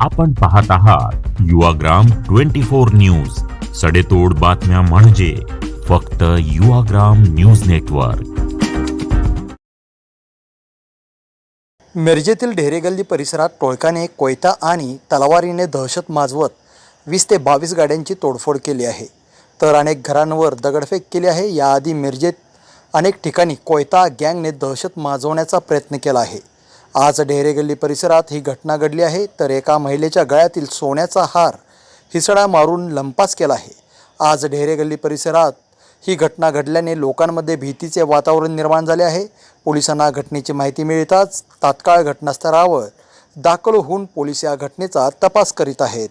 आपण पाहत आहात युवाग्राम 24 न्यूज. सडेतोड बातम्या म्हणजे फक्त युवाग्राम न्यूज नेटवर्क. मिरजेतील ढेरेगल्ली परिसरात टोळक्याने कोयता आणि तलवारीने दहशत माजवत 20 ते 22 गाड्यांची तोडफोड केली आहे, तर अनेक घरांवर दगडफेक केली आहे. याआधी मिरजेत अनेक ठिकाणी कोयता गँगने दहशत माजवण्याचा प्रयत्न केला आहे. आज ढेरेगल्ली परिसरात ही घटना घडली आहे, तर एका महिलेच्या गळ्यातील सोन्याचा हार हिसडा मारून लंपास केला आहे. आज ढेरेगल्ली परिसरात ही घटना घडल्याने लोकांमध्ये भीतीचे वातावरण निर्माण झाले आहे. पोलिसांना घटनेची माहिती मिळताच तात्काळ घटनास्थळावर दाखल होऊन पोलीस या घटनेचा तपास करीत आहेत.